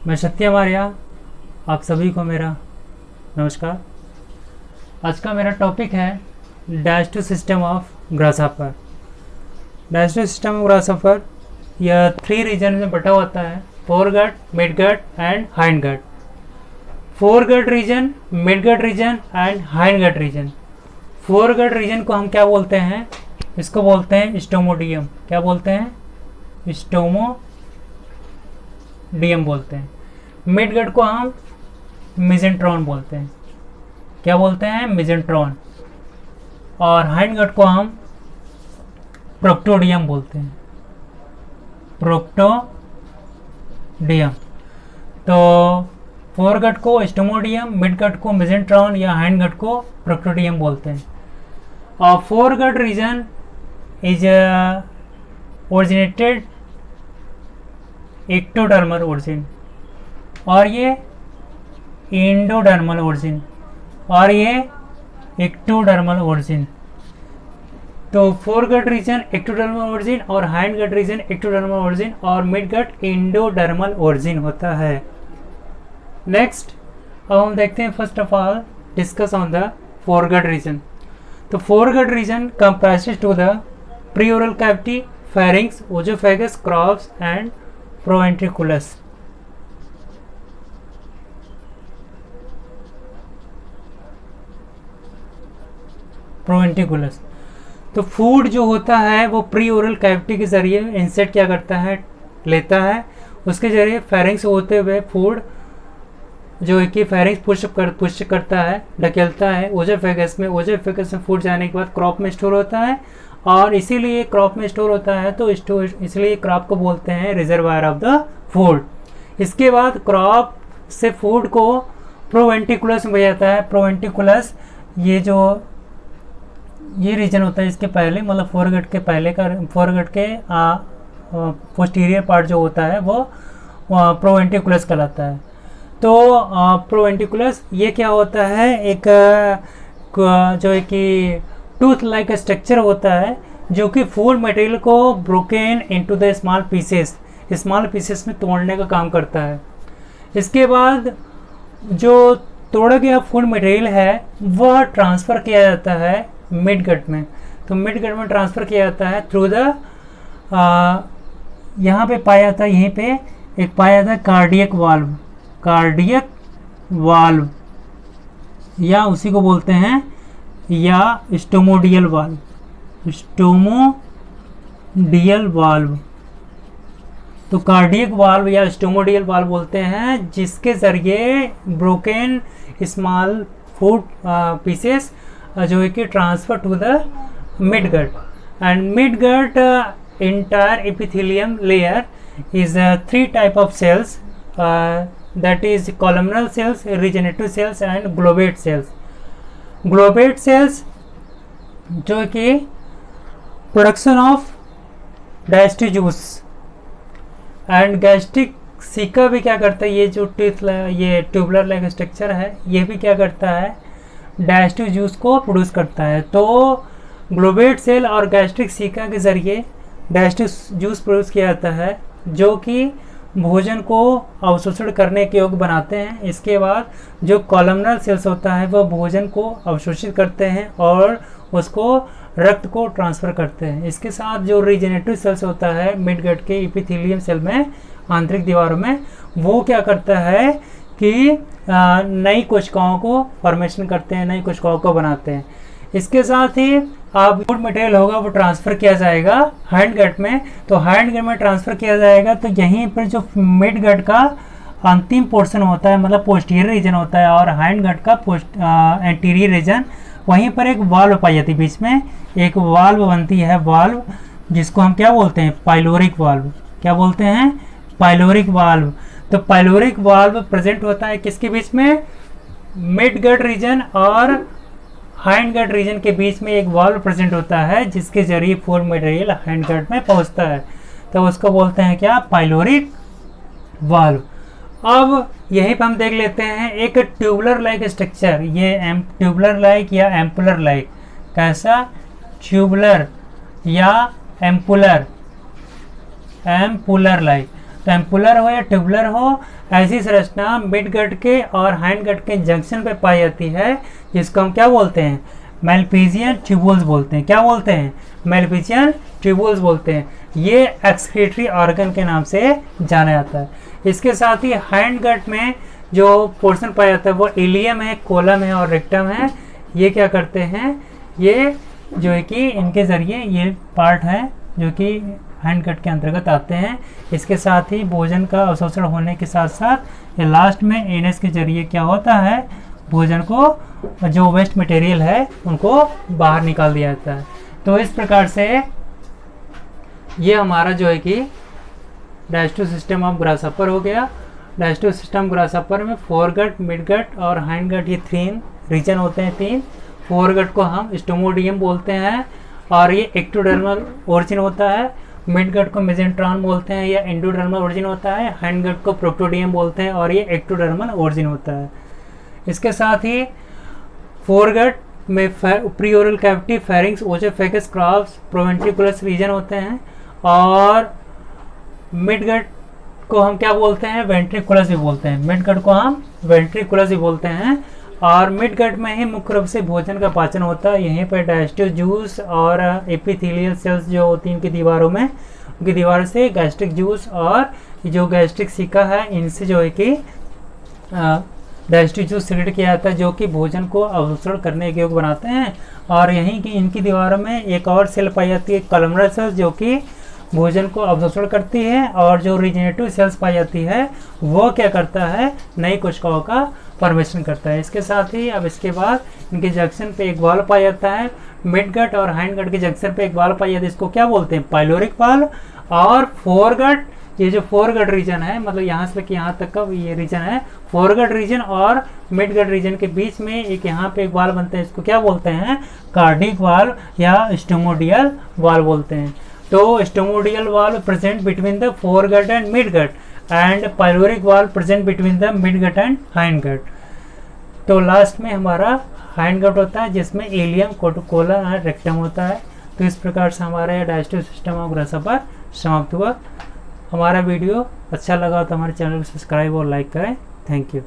मैं सत्यम आर्या, आप सभी को मेरा नमस्कार। आज का मेरा टॉपिक है digestive system of grasshopper. Digestive system of grasshopper यह 3 रीजन में बटा होता है: foregut, midgut and hindgut. Foregut region, midgut region and hindgut region. Foregut region को हम क्या बोलते हैं? इसको बोलते हैं स्टोमोडियम। क्या बोलते हैं? स्टोमोडियम बोलते हैं। मिडगट को हम मेसेंट्रॉन बोलते हैं। क्या बोलते हैं? मेसेंट्रॉन। और हाइंडगट को हम प्रोक्टोडियम बोलते हैं। प्रोक्टोडियम। तो फोरगट को स्टोमोडियम, मिडगट को मेसेंट्रॉन या हाइंडगट को प्रोक्टोडियम बोलते हैं। और foregut region is originated ectodermal origin, और ये एंडोडर्मल ओरिजिन, और ये एक्टोडर्मल ओरिजिन। तो फोरगट रीजन एक्टोडर्मल ओरिजिन और हाइंडगट रीजन एक्टोडर्मल ओरिजिन और मिडगट एंडोडर्मल ओरिजिन होता है। नेक्स्ट अब हम देखते हैं, first of all discuss on the foregut region. तो foregut region comprises to the preoral cavity, pharynx, oesophagus, crop and proventriculus। Proventriculus. तो फूड जो होता है वो प्री ओरल कैविटी के जरिए इंसेट क्या करता है? लेता है। उसके जरिए फेरिंग्स होते हुए फूड जो है कि फेरिंग्स पुश करता है, ढकेलता है ओजोफेगस में। ओजोफेगस में फूड जाने के बाद क्रॉप में स्टोर होता है, और इसीलिए क्रॉप में स्टोर होता है तो इसलिए क्रॉप को बोलते हैं रिजर्वायर ऑफ द फूड। इसके बाद क्रॉप से फूड को प्रोवेंट्रिकुलस में भेजा जाता है। प्रोवेंट्रिकुलस ये रीजन होता है इसके पहले, मतलब फोरगट के पहले का, फोरगट के पोस्टीरियर पार्ट जो होता है वो प्रोवेंट्रिकुलस कहलाता है। तो प्रोवेंट्रिकुलस ये क्या होता है? एक जो है कि टूथ लाइक स्ट्रक्चर होता है जो कि फूड मटेरियल को broken into the small pieces में तोड़ने का काम करता है। इसके बाद जो तोड़ा गया फूड मटेरियल है वह ट्रांसफ़र किया जाता है मिडगट में। तो मिडगट में ट्रांसफ़र किया जाता है थ्रू द यहाँ पे पाया जाता है, यहीं पे एक पाया जाता है कार्डियक वाल्व, या उसी को बोलते हैं या स्टोमोडियल वाल्व। तो कार्डियक वाल्व या स्टोमोडियल वाल्व बोलते हैं जिसके जरिए ब्रोकन स्मॉल फूड पीसेस जो है कि transfer to the midgut. And midgut entire epithelium layer is 3 type of cells, that is columnar cells, regenerative cells and globate cells। globate cells जो कि production of digestive juice and gastric सिका भी क्या करता है? ये जो ये ट्यूबुलर लाइक स्ट्रक्चर है ये भी क्या करता है? डाइजेस्टिव जूस को प्रोड्यूस करता है। तो ग्लोबेट सेल और गैस्ट्रिक सिका के जरिए डाइजेस्टिव जूस प्रोड्यूस किया जाता है जो कि भोजन को अवशोषण करने के योग्य बनाते हैं। इसके बाद जो कॉलमनर सेल्स होता है वह भोजन को अवशोषित करते हैं और उसको रक्त को ट्रांसफ़र करते हैं। इसके साथ जो रीजेनेटिव सेल्स होता है मिडगट के इपिथेलियम सेल में, आंतरिक दीवारों में, वो क्या करता है कि नई कोशिकाओं को फॉर्मेशन करते हैं, नई कोशिकाओं को बनाते हैं। इसके साथ ही आप फूड मटेरियल होगा वो ट्रांसफ़र किया जाएगा हाइंडगट में। तो हाइंडगट में ट्रांसफ़र किया जाएगा तो यहीं पर जो मिडगट का अंतिम पोर्शन होता है, मतलब पोस्टीरियर रीजन होता है, और हाइंडगट का एंटीरियर रीजन, वहीं पर एक वाल्व पाई जाती है। बीच में एक वाल्व बनती है, वाल्व जिसको हम क्या बोलते हैं? Pyloric valve. क्या बोलते हैं? Pyloric valve. तो पाइलोरिक वाल्व प्रेजेंट होता है किसके बीच में? मिडगट रीजन और हाइंडगट रीजन के बीच में एक वाल्व प्रेजेंट होता है जिसके जरिए फूड मटेरियल हाइंडगट में पहुंचता है। तो उसको बोलते हैं क्या? Pyloric valve. अब यहीं पर हम देख लेते हैं एक ट्यूबुलर लाइक स्ट्रक्चर, ये ट्यूबुलर लाइक या एम्पुलर लाइक। कैसा? ट्यूबुलर या एम्पुलर लाइक। टेम्पुलर हो या ट्यूबुलर हो, ऐसी संरचना मिड गट के और हाइंड गट के जंक्शन पे पाई जाती है, जिसको हम क्या बोलते हैं, मैलपीजियन ट्यूबुल्स बोलते हैं। क्या बोलते हैं, मैलपीजियन ट्यूबुल्स बोलते हैं। ये एक्सक्रीटरी ऑर्गन के नाम से जाना जाता है। इसके साथ ही हाइंड गट में जो पोर्शन पाया जाता है वो इलियम है, कोलम है और रेक्टम है। ये क्या करते हैं, ये जो है कि इनके ज़रिए ये पार्ट है जो कि हैंड कट के अंतर्गत आते हैं। इसके साथ ही भोजन का अवशोषण होने के साथ साथ ये लास्ट में एनएस के जरिए क्या होता है, भोजन को जो वेस्ट मटेरियल है उनको बाहर निकाल दिया जाता है। तो इस प्रकार से ये हमारा जो है कि डाइजेस्टिव सिस्टम ऑफ ग्रासहॉपर हो गया। डाइजेस्टिव सिस्टम ग्रासहॉपर में फोरगट, मिडगट और हाइंडगट ये 3 रीजन होते हैं। 3 फोरगट को हम स्टोमोडियम बोलते हैं और ये एक्टोडर्मल ओरिजिन होता है। मिडगट को मेसेंट्रॉन बोलते हैं या एंडोडर्मल ओरिजिन होता है। हाइंडगट को प्रोक्टोडियम बोलते हैं और ये एक्टोडर्मल ओरिजिन होता है। इसके साथ ही फोरगट में preoral cavity, pharynx, oesophagus, crops, proventriculus region होते हैं और मिडगट को हम क्या बोलते हैं, वेंट्रिकुलस भी बोलते हैं। मिडगट को हम वेंट्रिकुलस भी बोलते हैं और मिडगट में ही मुख्य रूप से भोजन का पाचन होता है। यहीं पर डाइजेस्टिव जूस और एपिथेलियल सेल्स जो होती हैं उनकी दीवारों में, उनकी दीवार से गैस्ट्रिक जूस और जो गैस्ट्रिक सिका है इनसे जो है कि डाइजेस्टिव जूस सिक्रेट किया जाता है जो कि भोजन को अवशोषण करने के योग्य बनाते हैं। और यहीं की इनकी दीवारों में एक और सेल पाई जाती है, कॉलमनर सेल्स, जो कि भोजन को अवशोषण करती है। और जो रीजनरेटिव सेल्स पाई जाती है वो क्या करता है, नई कोशिकाओं का फॉर्मेशन करता है। इसके साथ ही अब इसके बाद इनके जंक्शन पे एक वाल्व पाया जाता है। मिडगट और हाइंडगट के जंक्शन पे एक वाल्व पाया जाता है, इसको क्या बोलते हैं, पाइलोरिक वाल्व। और फोरगट, ये जो फोरगट रीजन है, मतलब यहाँ से लेकर यहाँ तक का ये रीजन है, फोरगट रीजन और मिडगट रीजन के बीच में एक यहाँ पे एक वाल्व बनता है, इसको क्या बोलते हैं, कार्डिक वाल्व या स्टोमोडियल वाल्व बोलते हैं। तो stomodeal valve present between the foregut and midgut and pyloric valve present between the midgut and hindgut. तो लास्ट में हमारा हाइंडगट होता है जिसमें इलियम, कोलम और रेक्टम होता है। तो इस प्रकार से हमारा डाइजेस्टिव सिस्टम ऑफ ग्रासहॉपर समाप्त हुआ। हमारा वीडियो अच्छा लगा तो हमारे चैनल को सब्सक्राइब और लाइक करें। Thank you.